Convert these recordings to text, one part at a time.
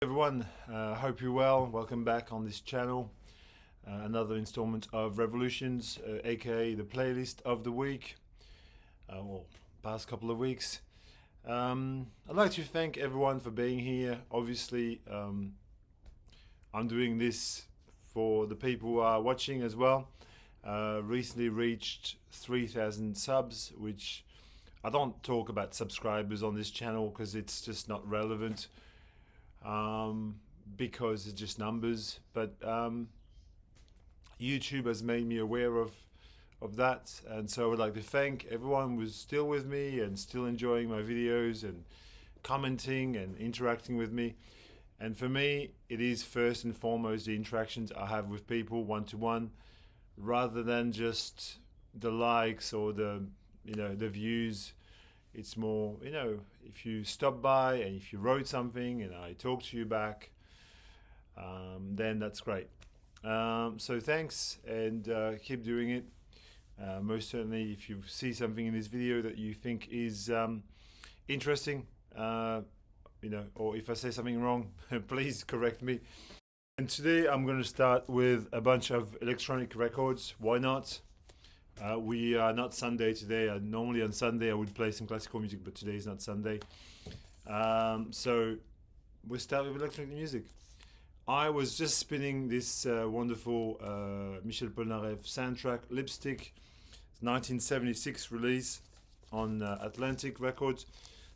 Everyone, hope you're well. Welcome back on this channel. Another installment of Revolutions, aka the playlist of the week, or past couple of weeks. I'd like to thank everyone for being here. Obviously, I'm doing this for the people who are watching as well. Recently reached 3,000 subs, which I don't talk about subscribers on this channel because it's just not relevant. Because it's just numbers, but YouTube has made me aware of that, and so I would like to thank everyone who's still with me and still enjoying my videos and commenting and interacting with me. And for me, it is first and foremost the interactions I have with people one-to-one, rather than just the likes or the views. It's more, if you stop by and if you wrote something and I talk to you back, then that's great. So thanks, and keep doing it. Most certainly, if you see something in this video that you think is interesting, or if I say something wrong, please correct me. And today I'm going to start with a bunch of electronic records. Why not? We are not Sunday today. Normally on Sunday I would play some classical music, but today is not Sunday. So we'll start with electronic music. I was just spinning this wonderful Michel Pev soundtrack, Lipstick. It's 1976 release on Atlantic Records.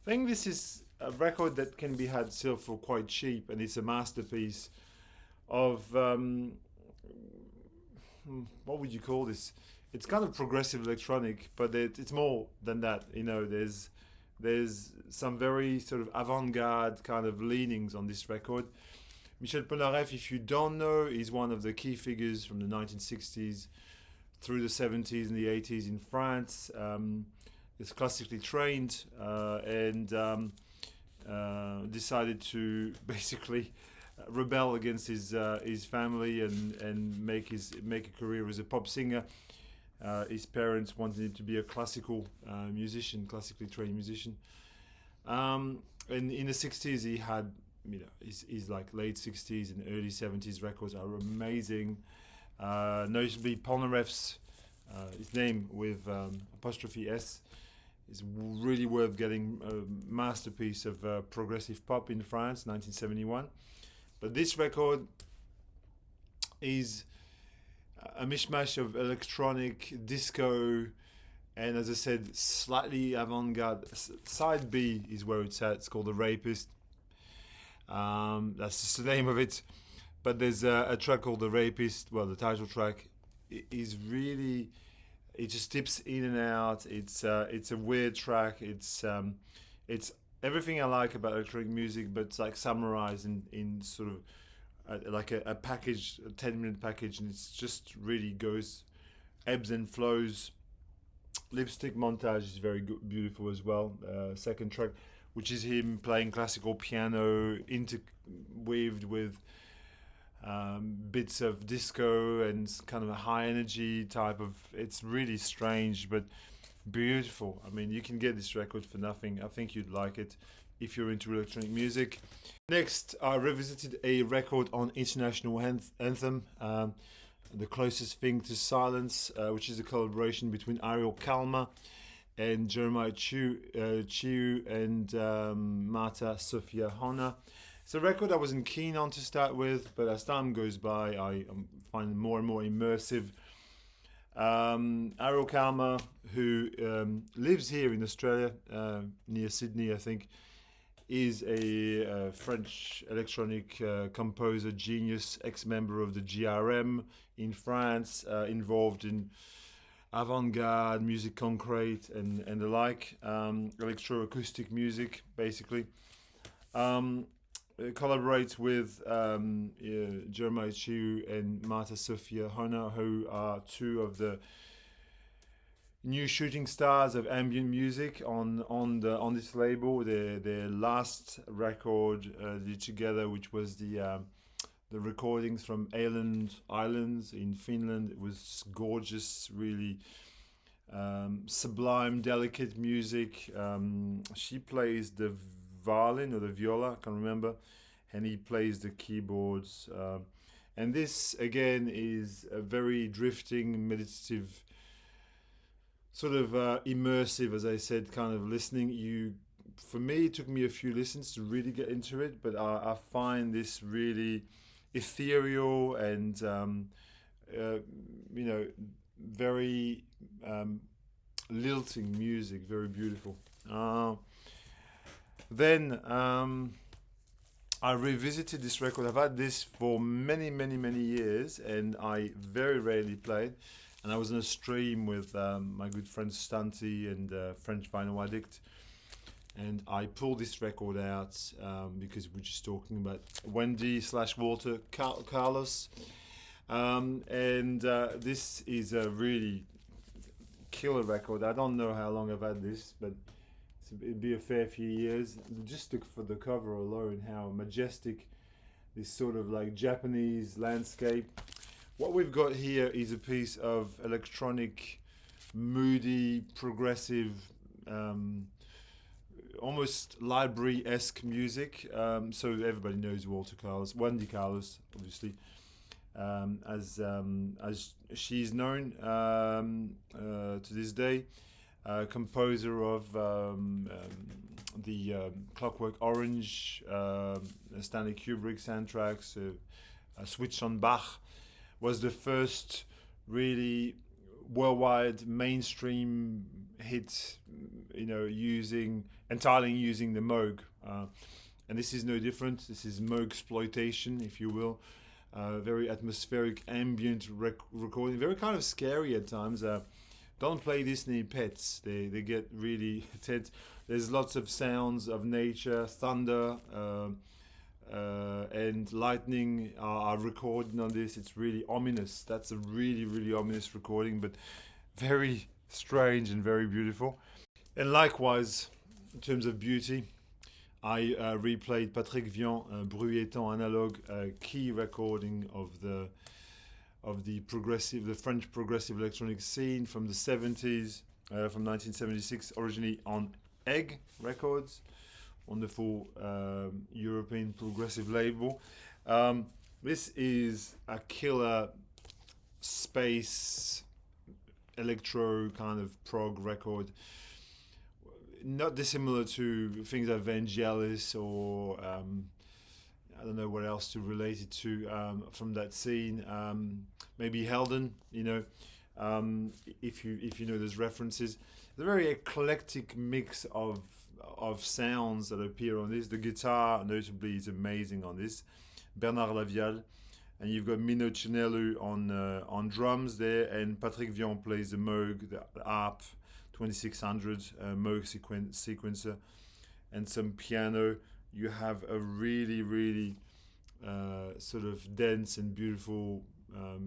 I think this is a record that can be had still for quite cheap, and it's a masterpiece of what would you call this? It's kind of progressive electronic, but it's more than that. There's some very sort of avant-garde kind of leanings on this record. Michel Pev, if you don't know, is one of the key figures from the 1960s through the 70s and the 80s in France. Is classically trained and decided to basically rebel against his family and make a career as a pop singer. His parents wanted him to be a classical musician, classically trained musician. And in the 60s, he had, his like late 60s and early 70s records are amazing. Notably, Polnareff's, his name with apostrophe S, is really worth getting. A masterpiece of progressive pop in France, 1971. But this record is a mishmash of electronic, disco, and as I said, slightly avant-garde. Side B is where it's at. It's called The Rapist. That's just the name of it. But there's a track called The Rapist. Well, the title track is really, it just dips in and out. It's a weird track. It's everything I like about electronic music, but it's like summarized in sort of like a package, a 10-minute package, and it's just really goes ebbs and flows. Lipstick montage is very good, beautiful as well. Second track, which is him playing classical piano interweaved with bits of disco and kind of a high energy type of. It's really strange but beautiful. I mean, you can get this record for nothing. I think you'd like it if you're into electronic music. Next, I revisited a record on International Anthem, the closest thing to silence, which is a collaboration between Ariel Kalma and Jeremiah Chiu and Marta Sofia Hona. It's a record I wasn't keen on to start with, but as time goes by, I find it more and more immersive. Ariel Kalma, who lives here in Australia, near Sydney, I think, is a French electronic composer genius, ex-member of the GRM in France, involved in avant-garde, music concrete, and the like, electroacoustic music, basically. Collaborates with Jeremiah Chiu and Marta Sofia Hona, who are two of the new shooting stars of ambient music on this label. Their last record did together, which was the recordings from Islands in Finland. It was gorgeous, really sublime, delicate music. She plays the violin or the viola, I can't remember, and he plays the keyboards. And this again is a very drifting, meditative, sort of immersive, as I said, kind of listening. For me, it took me a few listens to really get into it, but I find this really ethereal and very lilting music, very beautiful. Then I revisited this record. I've had this for many, many, many years, and I very rarely played. And I was on a stream with my good friend Stanty and French Vinyl Addict, and I pulled this record out because we're just talking about Wendy/Walter Carlos, and this is a really killer record. I don't know how long I've had this, but it'd be a fair few years. Just for the cover alone, how majestic this sort of like Japanese landscape. What we've got here is a piece of electronic, moody, progressive, almost library-esque music. So everybody knows Walter Carlos, Wendy Carlos, obviously, as she's known to this day. Composer of the Clockwork Orange, Stanley Kubrick soundtracks, Switch on Bach, was the first really worldwide mainstream hit, entirely using the Moog. And this is no different. This is Moog exploitation, if you will. Very atmospheric, ambient recording, very kind of scary at times. Don't play this near pets. They get really tense. There's lots of sounds of nature, thunder, and lightning are recorded on this. It's really ominous. That's a really, really ominous recording, but very strange and very beautiful. And likewise, in terms of beauty, I replayed Patrick Vian, Bruit-Étant Analogue, a key recording of the French progressive electronic scene from the 70s, from 1976, originally on Egg Records, wonderful European progressive label. This is a killer space electro kind of prog record, not dissimilar to things like Vangelis or I don't know what else to relate it to from that scene. Maybe Harden, if you know those references. It's a very eclectic mix of sounds that appear on this. The guitar, notably, is amazing on this. Bernard Lavial, and you've got Mino Cinello on drums there, and Patrick Vian plays the Moog, the ARP 2600 Moog sequencer, and some piano. You have a really, really sort of dense and beautiful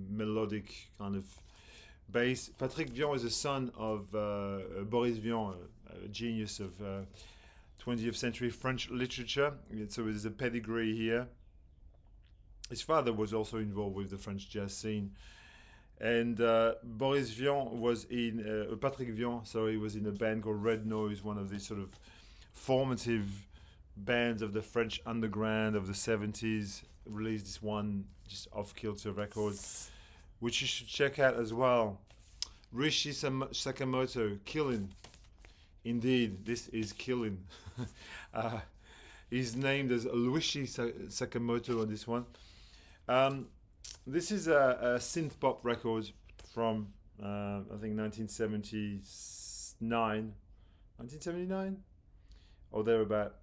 melodic kind of bass. Patrick Vian is the son of Boris Vian, a genius of 20th century French literature. So there's a pedigree here. His father was also involved with the French jazz scene. And Boris Vian was in, Patrick Vian, sorry, was in a band called Red Noise, one of these sort of formative bands of the French underground of the 70s. Released this one just off-kilter record, which you should check out as well. Rishi Sakamoto, killing. Indeed, this is killing. He's named as Rishi Sakamoto on this one. This is a synth pop record from I think 1979, or thereabout.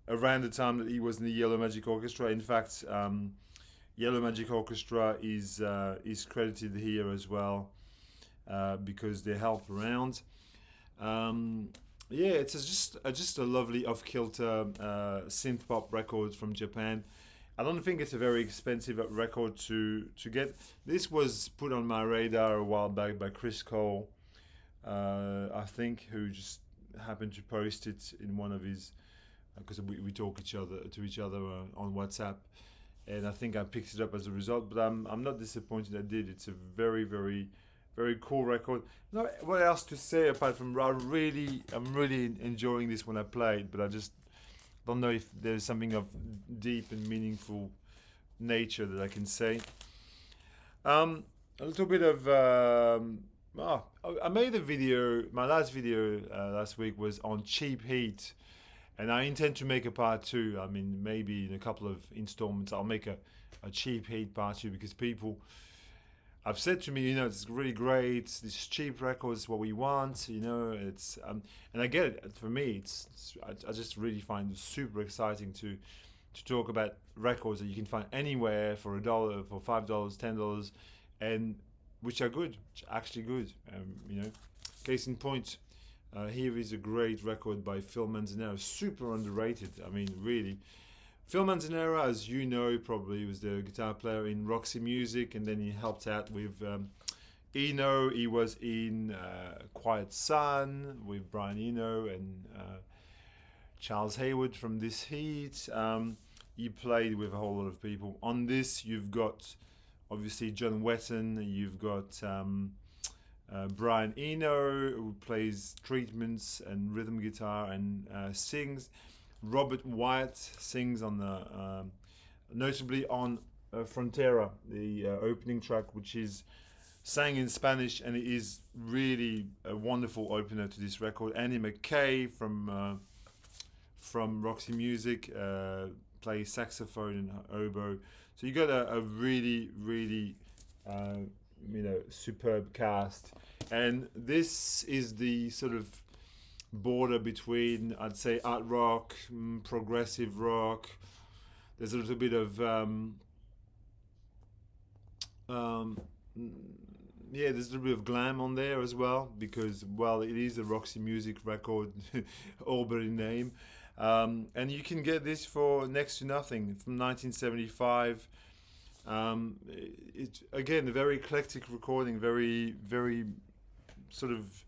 Around the time that he was in the Yellow Magic Orchestra. In fact, Yellow Magic Orchestra is credited here as well because they help around. It's just a lovely off-kilter synth pop record from Japan. I don't think it's a very expensive record to get. This was put on my radar a while back by Chris Cole, I think, who just happened to post it in one of his, because we talk to each other on WhatsApp, and I think I picked it up as a result. But I'm not disappointed I did. It's a very, very very cool record. No, what else to say apart from I'm really enjoying this when I play it, but I just don't know if there's something of deep and meaningful nature that I can say. A little bit of I made a video. My last video last week was on cheap heat, and I intend to make a part two. I mean, maybe in a couple of installments, I'll make a cheap heat part two because people have said to me, it's really great. This cheap record is what we want. It's and I get it. For me, I just really find it super exciting to talk about records that you can find anywhere for $1, for $5, $10, and which are good, actually good. Case in point, here is a great record by Phil Manzanero, super underrated. I mean, really. Phil Manzanero, as you know, probably was the guitar player in Roxy Music, and then he helped out with Eno. He was in Quiet Sun with Brian Eno and Charles Haywood from This Heat. He played with a whole lot of people. On this, you've got obviously John Wetton. You've got Brian Eno, who plays treatments and rhythm guitar and sings. Robert Wyatt sings on the notably on Frontera, the opening track, which is sang in Spanish, and it is really a wonderful opener to this record. Annie McKay from Roxy Music plays saxophone and oboe. So you got a really, really superb cast, and this is the sort of border between, I'd say, art rock, progressive rock. There's a little bit of there's a little bit of glam on there as well, because it is a Roxy Music record, all but in name. And you can get this for next to nothing from 1975. It's again a very eclectic recording, very, very sort of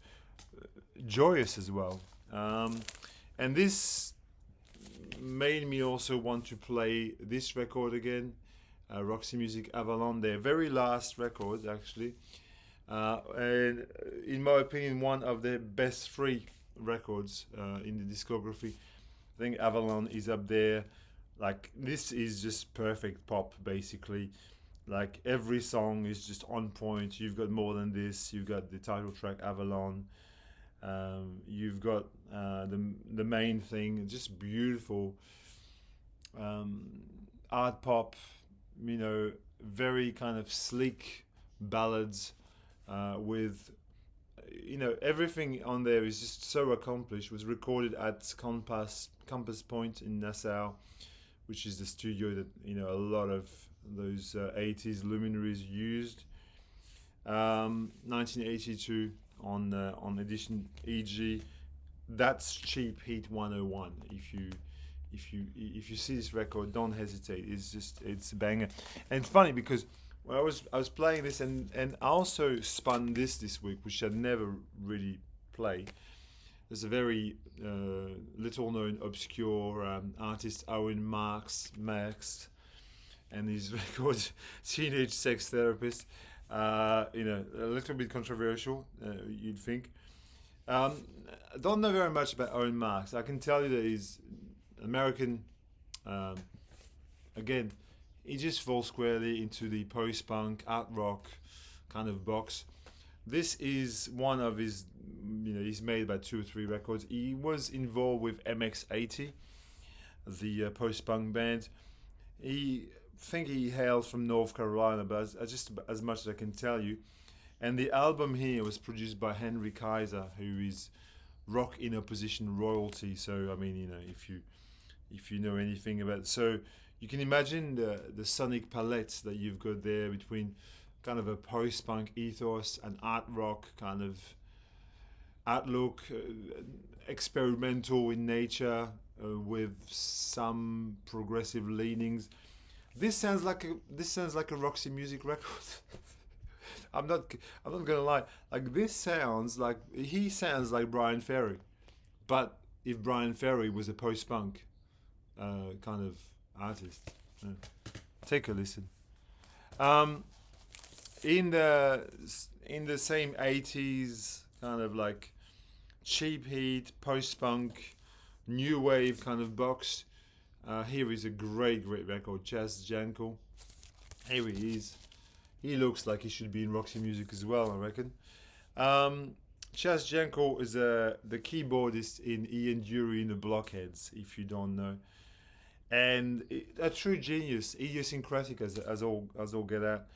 joyous as well. And this made me also want to play this record again, Roxy Music Avalon, their very last record actually. And in my opinion, one of their best three records in the discography. I think Avalon is up there. Like, this is just perfect pop, basically. Like, every song is just on point. You've got More Than This. You've got the title track, Avalon. You've got the main thing, just beautiful art pop, very kind of sleek ballads with, everything on there is just so accomplished. It was recorded at Compass Point in Nassau, which is the studio that a lot of those 80s luminaries used. 1982 on edition EG. That's cheap heat 101. If you see this record, don't hesitate. It's a banger. And it's funny because when I was playing this, and I also spun this week, which I never really play. There's a very little known obscure artist, Ain Marx Max, and his record Teenage Sex Therapist. A little bit controversial, you'd think. I don't know very much about Ain Marx. I can tell you that he's American. Again, he just falls squarely into the post-punk, art rock kind of box. This is one of his, he's made about 2 or 3 records. He was involved with MX80, the post-punk band. I think he hails from North Carolina, but just as much as I can tell you. And the album here was produced by Henry Kaiser, who is rock in opposition royalty. So, I mean, if you know anything about it. So you can imagine the sonic palette that you've got there between kind of a post-punk ethos and art rock kind of outlook, experimental in nature with some progressive leanings. This sounds like a Roxy Music record. I'm not gonna lie. Like, he sounds like Brian Ferry, but if Brian Ferry was a post-punk kind of artist. Take a listen. in the same 80s kind of like cheap heat, post punk, new wave kind of box. Here is a great record, Chz Jenko. Here he is. He looks like he should be in Roxy Music as well, I reckon. Chz Jenko is the keyboardist in Ian Dury and the Blockheads, if you don't know. And a true genius, idiosyncratic as all get out.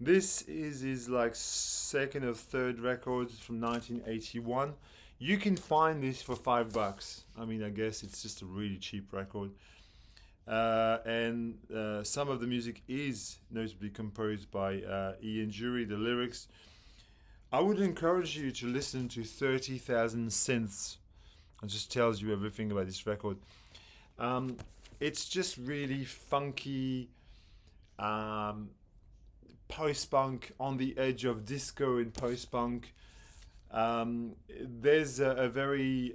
This is his like second or third record from 1981. You can find this for $5. I mean, I guess it's just a really cheap record. And some of the music is notably composed by Ian Dury. The lyrics, I would encourage you to listen to 30,000 Synths. It just tells you everything about this record. It's just really funky, post-punk, on the edge of disco and post-punk. There's a very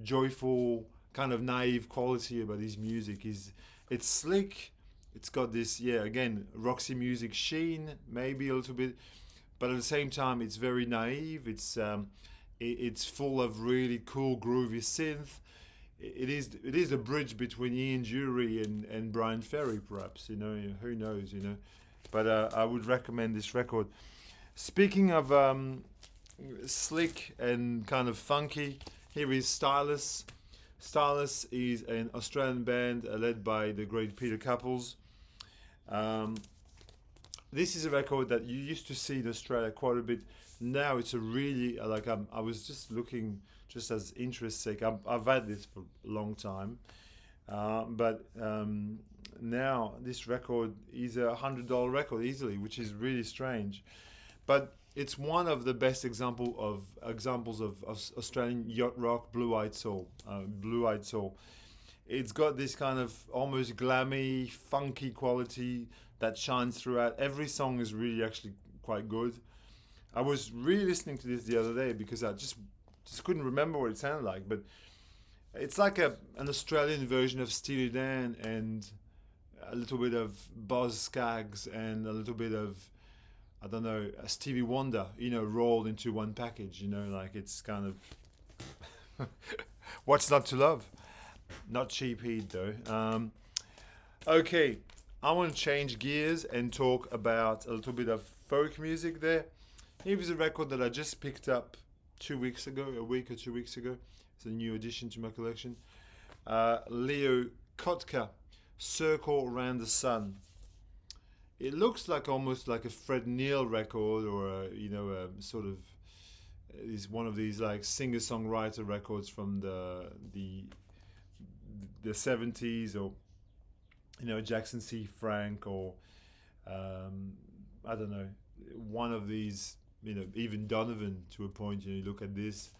joyful, kind of naive quality about his music. It's slick. It's got this, again, Roxy Music sheen, maybe a little bit, but at the same time, it's very naive. It's full of really cool, groovy synth. It is a bridge between Ian Dury and Brian Ferry, perhaps. Who knows? But I would recommend this record. Speaking of slick and kind of funky, here is Stylus. Stylus is an Australian band led by the great Peter Couples. This is a record that you used to see in Australia quite a bit. Now it's a really, I was just looking, just as interest's sake. I've had this for a long time. But now this record is a $100 record easily, which is really strange. But it's one of the best examples of Australian yacht rock, blue-eyed soul. It's got this kind of almost glammy, funky quality that shines throughout. Every song is really actually quite good. I was re-listening to this the other day because I just couldn't remember what it sounded like. But it's like an Australian version of Steely Dan and a little bit of Boz Scaggs and a little bit of, I don't know, Stevie Wonder, rolled into one package, like it's kind of what's not to love? Not cheap heat though. Okay, I want to change gears and talk about a little bit of folk music there. Here is a record that I just picked up a week or 2 weeks ago. It's a new addition to my collection. Leo Kotka, Circle Around the Sun. It looks like almost like a Fred Neil record, or a sort of is one of these like singer-songwriter records from the 70s, or Jackson C. Frank, or I don't know, one of these, even Donovan to a point. You look at this,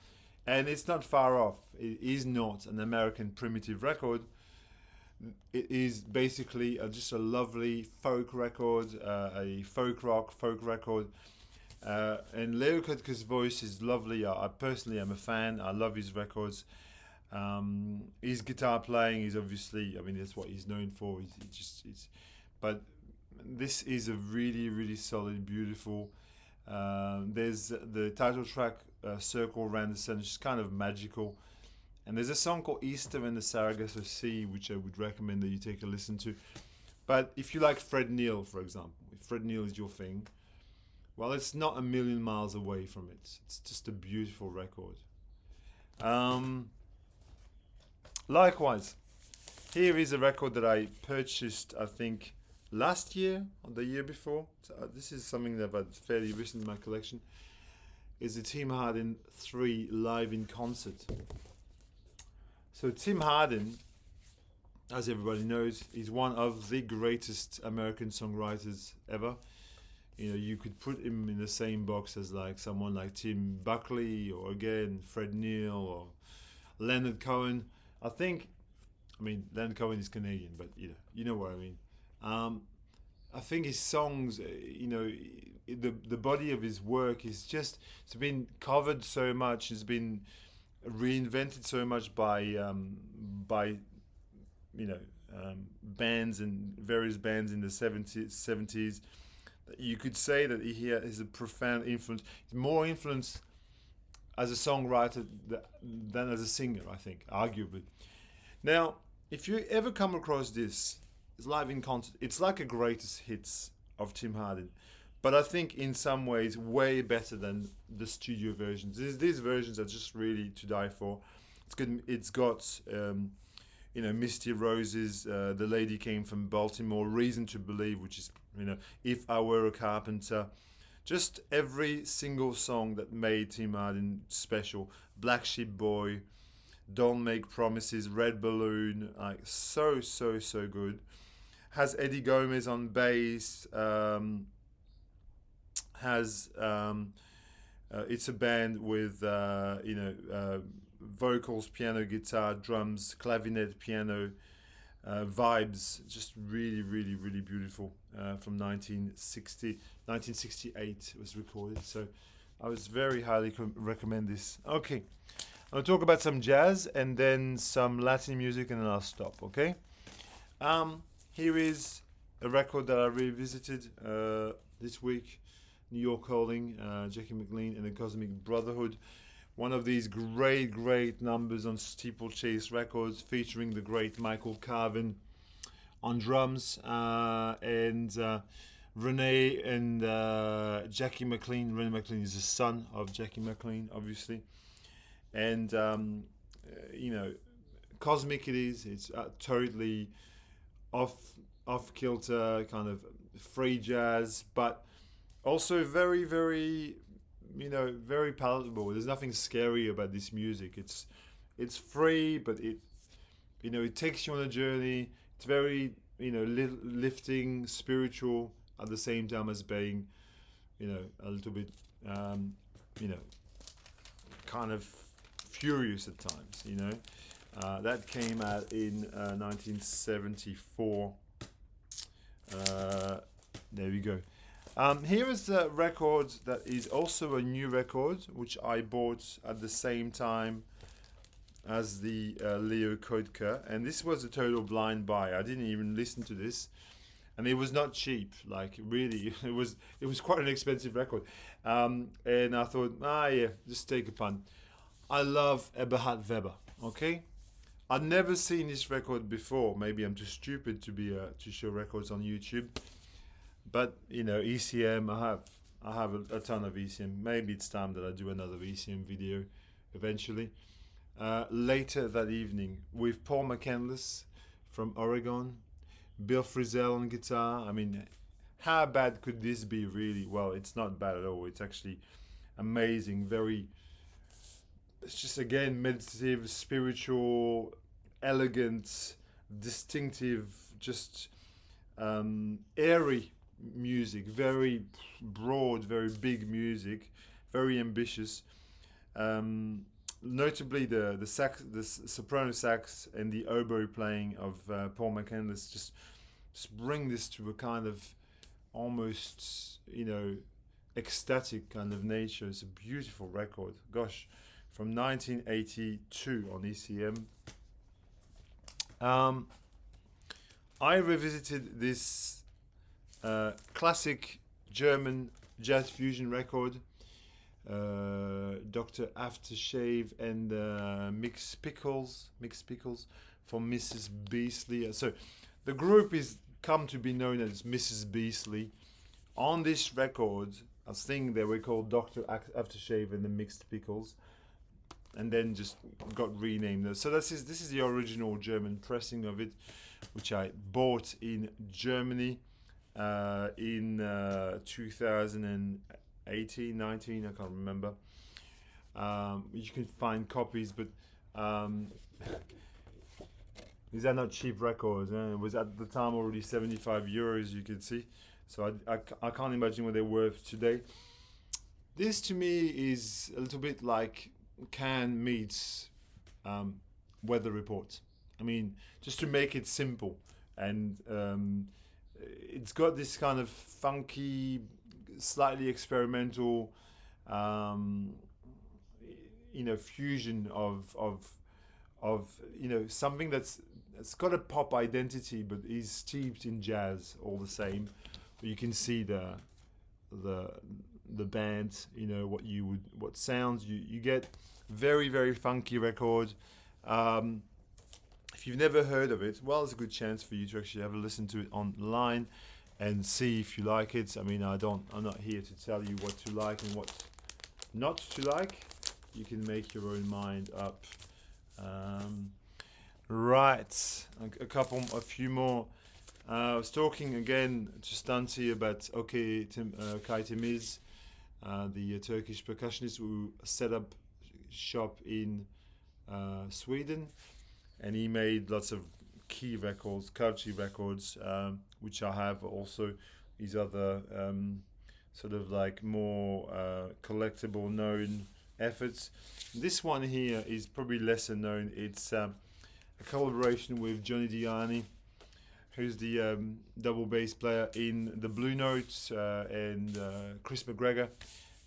and it's not far off. It is not an American primitive record. It is basically just a lovely folk record, a folk rock, folk record. And Leo Kotka's voice is lovely. I personally am a fan. I love his records. His guitar playing is obviously, that's what he's known for. But this is a really, really solid, beautiful. There's the title track, Circle Around the Sun, which is kind of magical. And there's a song called Easter in the Sargasso Sea, which I would recommend that you take a listen to. But if you like Fred Neil, for example, if Fred Neil is your thing, well, it's not a million miles away from it. It's just a beautiful record. Likewise, here is a record that I purchased, I think, last year or the year before. So, this is something that I've fairly recent in my collection. Is the Tim Harden 3 live in concert. So Tim Harden, as everybody knows, is one of the greatest American songwriters ever. You could put him in the same box as like someone like Tim Buckley, or again Fred Neil, or Leonard Cohen. Leonard Cohen is Canadian, but you know what I mean. I think his songs, the body of his work is just, it's been covered so much, it's been reinvented so much by bands and various bands in the 70s. you could say that he has a profound influence, more influence as a songwriter than as a singer, I think, arguably. Now, if you ever come across this, it's live in concert, it's like a greatest hits of Tim Harden. But I think in some ways way better than the studio versions. These versions are just really to die for. It's good. It's got Misty Roses, The Lady Came from Baltimore, Reason to Believe, which is If I Were a Carpenter. Just every single song that made Tim Harden special. Black Sheep Boy, Don't Make Promises, Red Balloon, like so good. Has Eddie Gomez on bass. Has it's a band with vocals, piano, guitar, drums, clavinet, piano, vibes. Just really beautiful. From 1968 was recorded. So I was very highly recommend this. Okay, I'll talk about some jazz and then some Latin music, and then I'll stop. Okay. Here is a record that I revisited this week. New York Holding, Jackie McLean and the Cosmic Brotherhood. One of these great numbers on Steeplechase Records, featuring the great Michael Carvin on drums, and Renee and Jackie McLean. Renee McLean is the son of Jackie McLean, obviously. And, cosmic it is. It's totally off-kilter, kind of free jazz, but also very palatable. There's nothing scary about this music. It's free, but it takes you on a journey. It's very lifting, spiritual at the same time as being a little bit kind of furious at times. That came out in 1974. There we go. Here is a record that is also a new record, which I bought at the same time as the Leo Kotka, and this was a total blind buy. I didn't even listen to this, and it was not cheap. Like really, it was quite an expensive record, and I thought, just take a punt. I love Eberhard Weber. Okay, I'd never seen this record before. Maybe I'm too stupid to be to show records on YouTube. But ECM, I have a ton of ECM. Maybe it's time that I do another ECM video eventually. Later that evening with Paul McCandless from Oregon, Bill Frisell on guitar. I mean, how bad could this be really? Well, it's not bad at all. It's actually amazing. It's just again meditative, spiritual, elegant, distinctive, just airy music, very broad, very big music, very ambitious. Notably, the soprano sax and the oboe playing of Paul McCandless just bring this to a kind of almost ecstatic kind of nature. It's a beautiful record. Gosh, from 1982 on ECM. I revisited this classic German jazz fusion record, Dr. Aftershave and Mixed Pickles from Mrs. Beastley. So the group is come to be known as Mrs. Beastley. On this record, I think they were called Dr. Aftershave and the Mixed Pickles, and then just got renamed. So this is the original German pressing of it, which I bought in Germany in 2018, 19, I can't remember. You can find copies, but these are not cheap records. It was at the time already 75 euros, you can see. So I can't imagine what they're worth today. This to me is a little bit like Cannes meets Weather Report. I mean, just to make it simple, and it's got this kind of funky, slightly experimental, fusion of something that's got a pop identity, but is steeped in jazz all the same. You can see the the band, what sounds you get. Very, very funky record. If you've never heard of it, well, it's a good chance for you to actually have a listen to it online and see if you like it. I mean, I'm not here to tell you what to like and what not to like. You can make your own mind up. Right, a few more. I was talking again to Stanti about Kai Temiz, the Turkish percussionist who set up shop in Sweden, and he made lots of key records, culture records, which I have also. These other sort of like more collectible known efforts. This one here is probably lesser known. It's a collaboration with Johnny Diani, who's the double bass player in the Blue Notes, and Chris McGregor,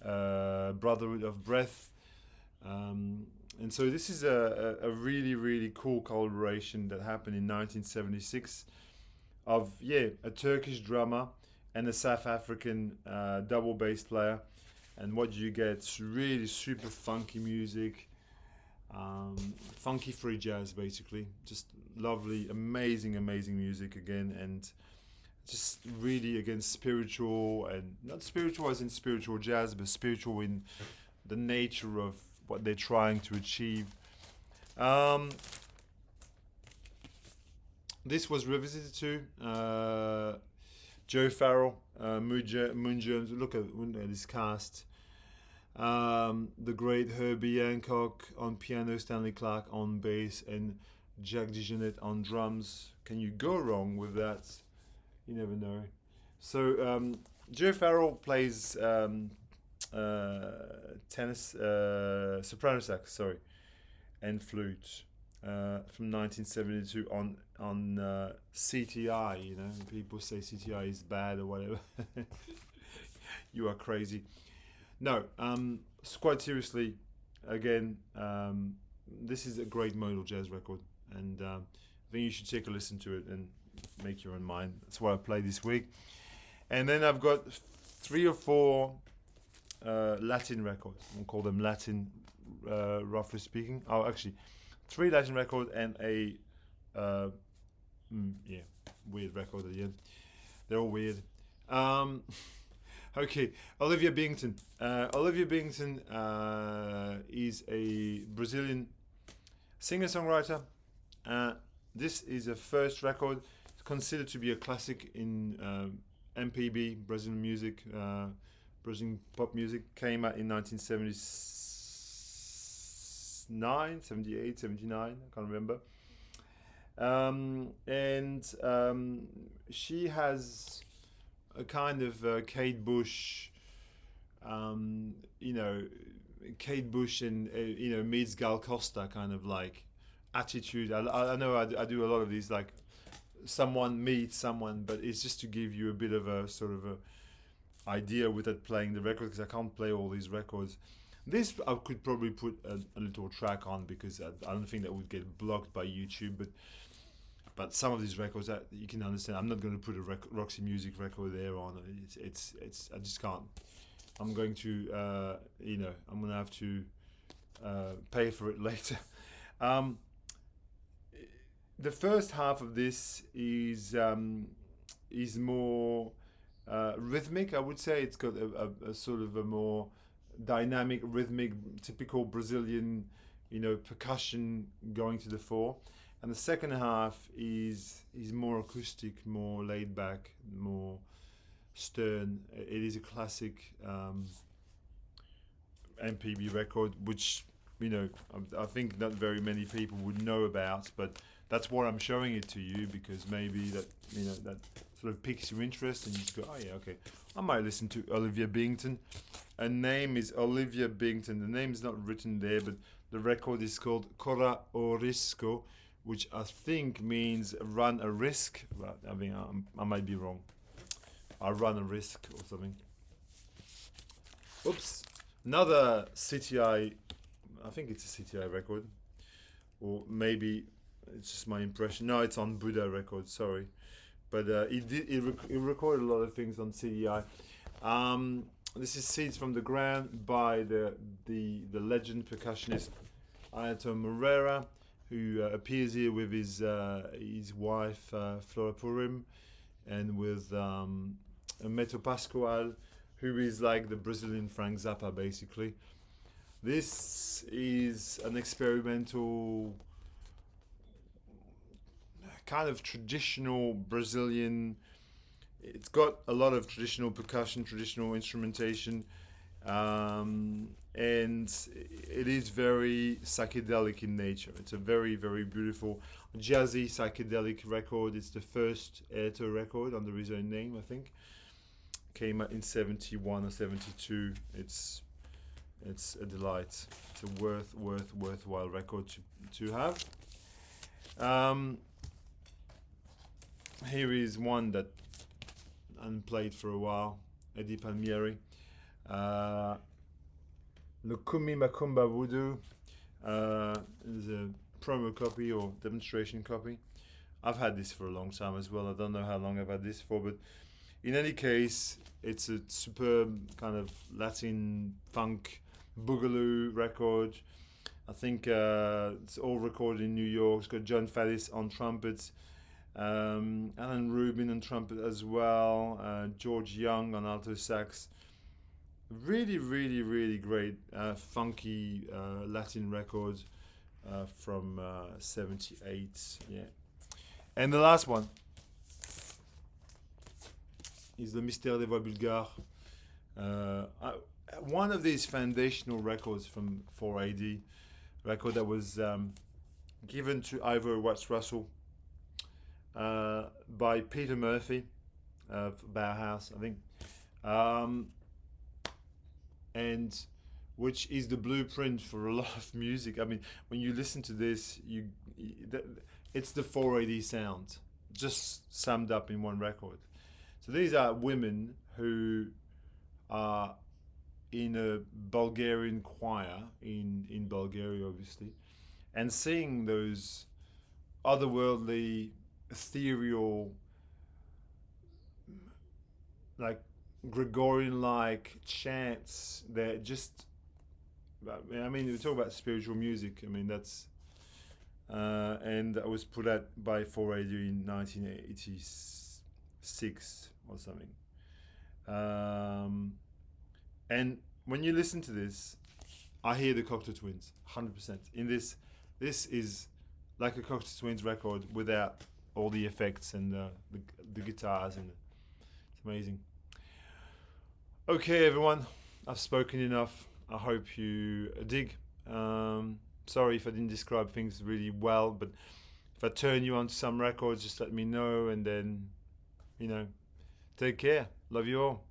Brotherhood of Breath. And so this is a really, really cool collaboration that happened in 1976 of, a Turkish drummer and a South African double bass player. And what you get, really super funky music, funky free jazz basically. Just lovely, amazing music again, and just really, again, spiritual, and not spiritual as in spiritual jazz, but spiritual in the nature of what they're trying to achieve. This was revisited too. Joe Farrell, Moon Jones. Look at this cast. The great Herbie Hancock on piano, Stanley Clarke on bass, and Jack DeJohnette on drums. Can you go wrong with that? You never know. So Joe Farrell plays tennis, soprano sax, and flute, from 1972 on CTI. People say CTI is bad or whatever. You are crazy. No, quite seriously, again, this is a great modal jazz record, and I think you should take a listen to it and make your own mind. That's what I played this week. And then I've got 3 or 4 Latin records. I'll call them Latin, roughly speaking. Oh, actually, 3 Latin records and a weird record at the end. They're all weird. Okay, Olivia Bingington. Olivia Bingington is a Brazilian singer-songwriter. This is a first record. It's considered to be a classic in MPB, Brazilian music. Brazilian pop music. Came out in 1979, 78, 79, I can't remember. She has a kind of Kate Bush, Kate Bush and meets Gal Costa kind of like attitude. I know I do a lot of these, like someone meets someone, but it's just to give you a bit of a sort of a idea without playing the record, because I can't play all these records. This I could probably put a little track on, because I don't think that would get blocked by YouTube, but some of these records that you can understand. I'm not going to put a Roxy Music record there on. It's I just can't. I'm going to I'm going to have to pay for it later. The first half of this is more rhythmic, I would say. It's got a sort of a more dynamic, rhythmic, typical Brazilian, percussion going to the fore. And the second half is more acoustic, more laid back, more stern. It is a classic MPB record, which I think not very many people would know about, but that's why I'm showing it to you, because maybe that that sort of piques your interest, and you just go, oh yeah, okay, I might listen to Olivia Bingington. Her name is Olivia Bingington. The name is not written there, but the record is called Corra o Risco, which I think means run a risk. But I mean, I might be wrong. I run a risk or something. Oops. Another CTI. I think it's a CTI record, or maybe it's just my impression. No, it's on Buddha Records. Sorry, but he recorded a lot of things on CTI. This is Seeds from the Ground by the legend percussionist An Anthem, who appears here with his wife Flora Purim, and with Meto Pascoal, who is like the Brazilian Frank Zappa, basically. This is an experimental, kind of traditional Brazilian. It's got a lot of traditional percussion, traditional instrumentation, and it is very psychedelic in nature. It's a very, very beautiful jazzy psychedelic record. It's the first Airto record under his own name, I think. Came out in 71 or 72. It's a delight. It's a worthwhile record to have. Here is one that unplayed for a while. Eddie Palmieri. Lukumi Makumba Voodoo. Is a promo copy or demonstration copy. I've had this for a long time as well. I don't know how long I've had this for, but in any case, it's a superb kind of Latin funk boogaloo record. I think it's all recorded in New York. It's got John Faddis on trumpets, Alan Rubin on trumpet as well, George Young on alto sax. Really, really, really great funky Latin record from 78. Yeah. And the last one is the Mystère des Voix Bulgares. One of these foundational records from 4AD, record that was given to Ivor Watts Russell by Peter Murphy of Bauhaus, I think, and which is the blueprint for a lot of music. I mean, when you listen to this, it's the 4AD sound, just summed up in one record. So these are women who are in a Bulgarian choir in Bulgaria, obviously, and sing those otherworldly, ethereal, like Gregorian-like chants. They're just, I mean, we talk about spiritual music. I mean, that's, and that was put out by 4AD in 1986 or something. And when you listen to this, I hear the Cocteau Twins, 100%. In this is like a Cocteau Twins record without all the effects and the guitars, and it's amazing. Okay, everyone, I've spoken enough. I hope you dig. Sorry if I didn't describe things really well, but if I turn you on to some records, just let me know, and then, take care. Love you all.